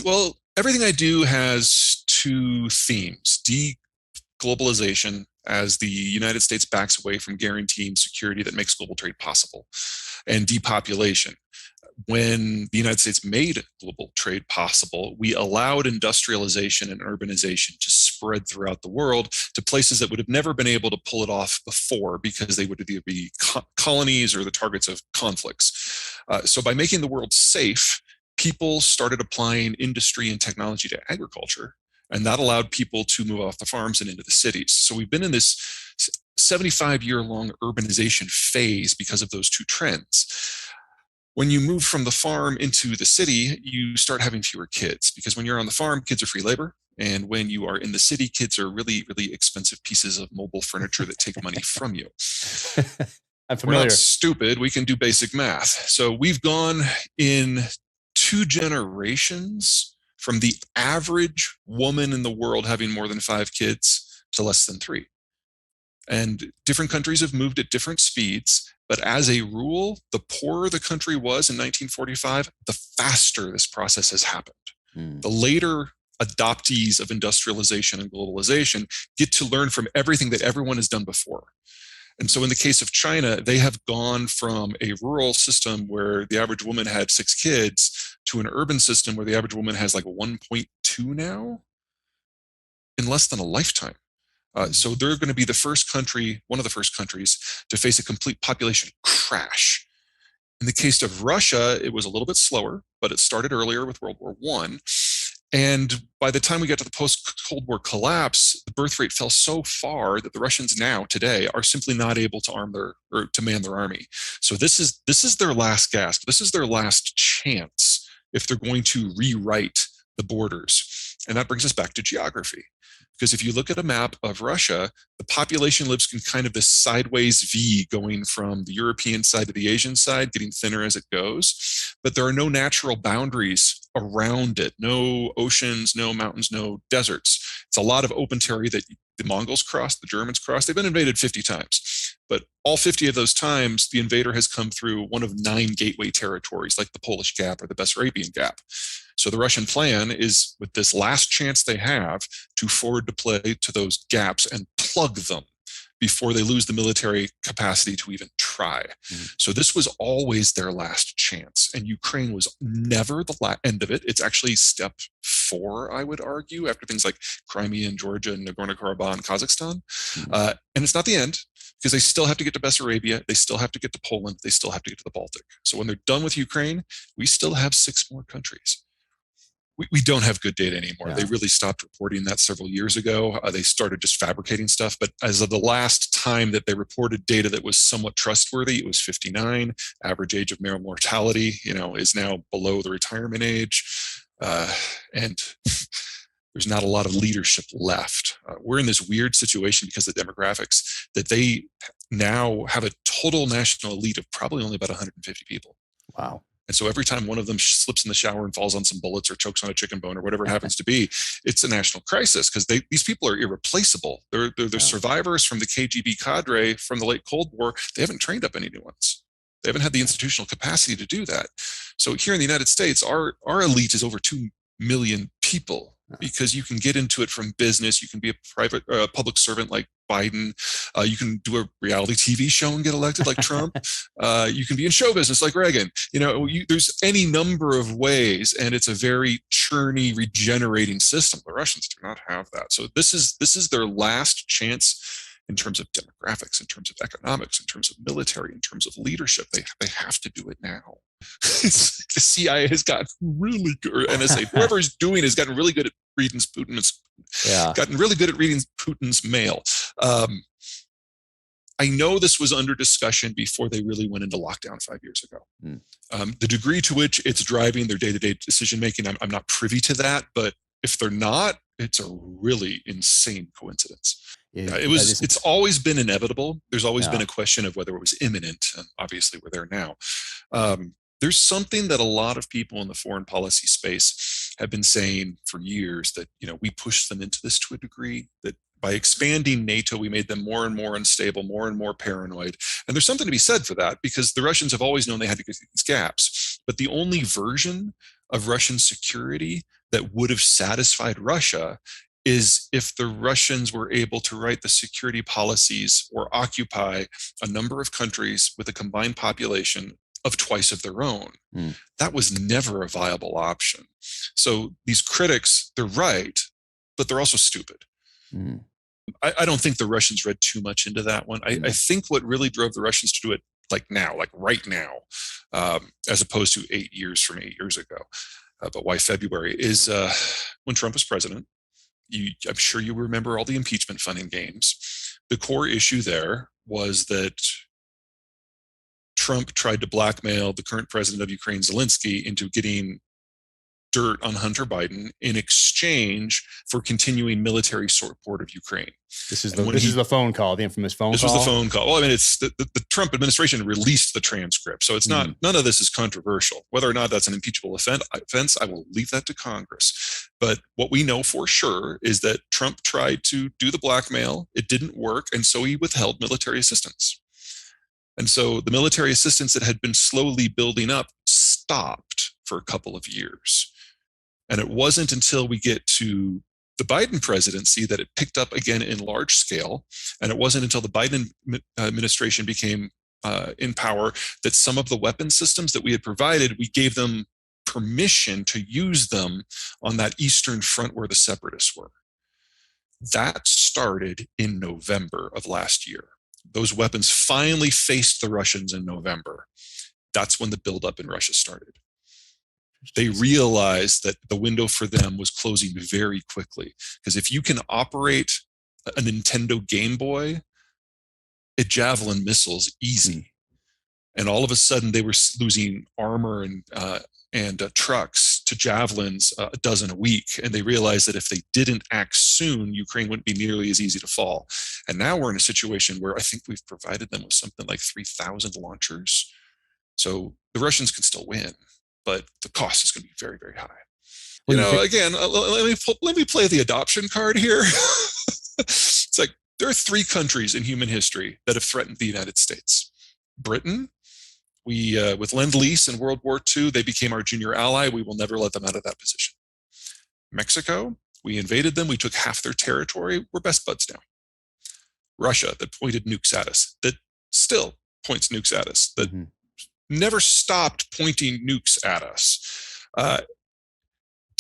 Well, everything I do has two themes: deglobalization, as the United States backs away from guaranteeing security that makes global trade possible, and depopulation. When the United States made global trade possible, we allowed industrialization and urbanization to spread throughout the world to places that would have never been able to pull it off before because they would either be colonies or the targets of conflicts. So by making the world safe, people started applying industry and technology to agriculture, and that allowed people to move off the farms and into the cities. So we've been in this 75-year-long urbanization phase because of those two trends. When you move from the farm into the city, you start having fewer kids, because when you're on the farm, kids are free labor. And when you are in the city, kids are really, really expensive pieces of mobile furniture that take money from you. I'm We're not familiar. stupid. We can do basic math. So we've gone in 2 generations from the average woman in the world having more than 5 kids to less than 3. And different countries have moved at different speeds. But as a rule, the poorer the country was in 1945, the faster this process has happened. The later adoptees of industrialization and globalization get to learn from everything that everyone has done before. And so in the case of China, they have gone from a rural system where the average woman had 6 kids to an urban system where the average woman has like 1.2 now in less than a lifetime. So they're going to be the first country, one of the first countries, to face a complete population crash. In the case of Russia, it was a little bit slower, but it started earlier with World War I. And by the time we got to the post-Cold War collapse, the birth rate fell so far that the Russians now, today, are simply not able to arm their or to man their army. So this is their last gasp. This is their last chance if they're going to rewrite the borders. And that brings us back to geography. Because if you look at a map of Russia, the population lives in kind of this sideways V going from the European side to the Asian side, getting thinner as it goes. But there are no natural boundaries around it, no oceans, no mountains, no deserts. It's a lot of open territory that the Mongols crossed, the Germans crossed. They've been invaded 50 times. But all 50 of those times, the invader has come through one of 9 gateway territories, like the Polish Gap or the Bessarabian Gap. So the Russian plan is, with this last chance they have, to forward deploy to those gaps and plug them before they lose the military capacity to even try. So this was always their last chance. And Ukraine was never the end of it. It's actually step 4, I would argue, after things like Crimea and Georgia and Nagorno-Karabakh and Kazakhstan. And it's not the end, because they still have to get to Bessarabia, they still have to get to Poland, they still have to get to the Baltic. So when they're done with Ukraine, we still have 6 more countries. We don't have good data anymore. Yeah. They really stopped reporting that several years ago. They started just fabricating stuff. But as of the last time that they reported data that was somewhat trustworthy, it was 59. Average age of male mortality, is now below the retirement age. And there's not a lot of leadership left. We're in this weird situation because of the demographics that they now have a total national elite of probably only about 150 people. Wow. And so every time one of them slips in the shower and falls on some bullets or chokes on a chicken bone or whatever it happens to be, it's a national crisis, because these people are irreplaceable. They're survivors from the KGB cadre from the late Cold War. They haven't trained up any new ones. They haven't had the institutional capacity to do that. So here in the United States, our elite is over 2 million people, because you can get into it from business. You can be a public servant like Biden. You can do a reality TV show and get elected like Trump. You can be in show business like Reagan. There's any number of ways, and it's a very churny, regenerating system. The Russians do not have that. So this is their last chance in terms of demographics, in terms of economics, in terms of military, in terms of leadership. They have to do it now. The CIA has gotten really good, or NSA, whoever's doing it has gotten really good at reading Putin's mail. I know this was under discussion before they really went into lockdown 5 years ago. The degree to which it's driving their day-to-day decision-making, I'm not privy to that, but if they're not, it's a really insane coincidence. It's always been inevitable. There's always been a question of whether it was imminent, and obviously we're there now. There's something that a lot of people in the foreign policy space have been saying for years, that we pushed them into this to a degree, that by expanding NATO, we made them more and more unstable, more and more paranoid. And there's something to be said for that, because the Russians have always known they had to get these gaps. But the only version of Russian security that would have satisfied Russia is if the Russians were able to write the security policies or occupy a number of countries with a combined population of twice of their own. That was never a viable option. So these critics, they're right, but they're also stupid. I don't think the Russians read too much into that one. I think what really drove the Russians to do it like now, like right now, as opposed to 8 years from 8 years ago, but why February, is when Trump was president. I'm sure you remember all the impeachment fun and games. The core issue there was that Trump tried to blackmail the current president of Ukraine, Zelensky, into getting dirt on Hunter Biden in exchange for continuing military support of Ukraine. This is the phone call, the infamous phone call. This was the phone call. Well, I mean, it's the Trump administration released the transcript, so it's not, none of this is controversial. Whether or not that's an impeachable offense, I will leave that to Congress. But what we know for sure is that Trump tried to do the blackmail. It didn't work, and so he withheld military assistance. And so the military assistance that had been slowly building up stopped for a couple of years. And it wasn't until we get to the Biden presidency that it picked up again in large scale. And it wasn't until the Biden administration became in power that some of the weapon systems that we had provided, we gave them permission to use them on that Eastern Front where the separatists were. That started in November of last year. Those weapons finally faced the Russians in November. That's when the buildup in Russia started. They realized that the window for them was closing very quickly. Because if you can operate a Nintendo Game Boy, a Javelin missile's easy. And all of a sudden they were losing armor and trucks to Javelins a dozen a week. And they realized that if they didn't act soon, Ukraine wouldn't be nearly as easy to fall. And now we're in a situation where I think we've provided them with something like 3,000 launchers. So the Russians can still win, but the cost is going to be very, very high. Again, let me play the adoption card here. It's like there are 3 countries in human history that have threatened the United States. Britain, with Lend-Lease in World War II, they became our junior ally. We will never let them out of that position. Mexico, we invaded them. We took half their territory. We're best buds now. Russia, that pointed nukes at us, that still points nukes at us, that never stopped pointing nukes at us.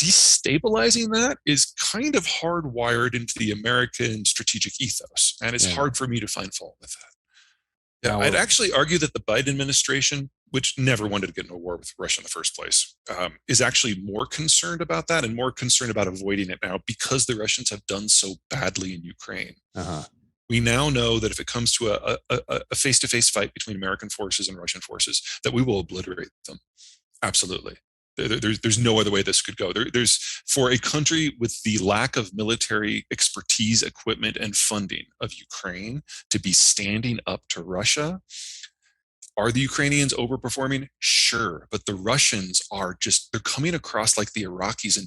Destabilizing that is kind of hardwired into the American strategic ethos, and it's hard for me to find fault with that. Yeah, I'd actually argue that the Biden administration, which never wanted to get into a war with Russia in the first place, is actually more concerned about that and more concerned about avoiding it now because the Russians have done so badly in Ukraine. We now know that if it comes to a face-to-face fight between American forces and Russian forces, that we will obliterate them. Absolutely. There's no other way this could go. There's for a country with the lack of military expertise, equipment, and funding of Ukraine to be standing up to Russia. Are the Ukrainians overperforming? Sure, but the Russians are they're coming across like the Iraqis in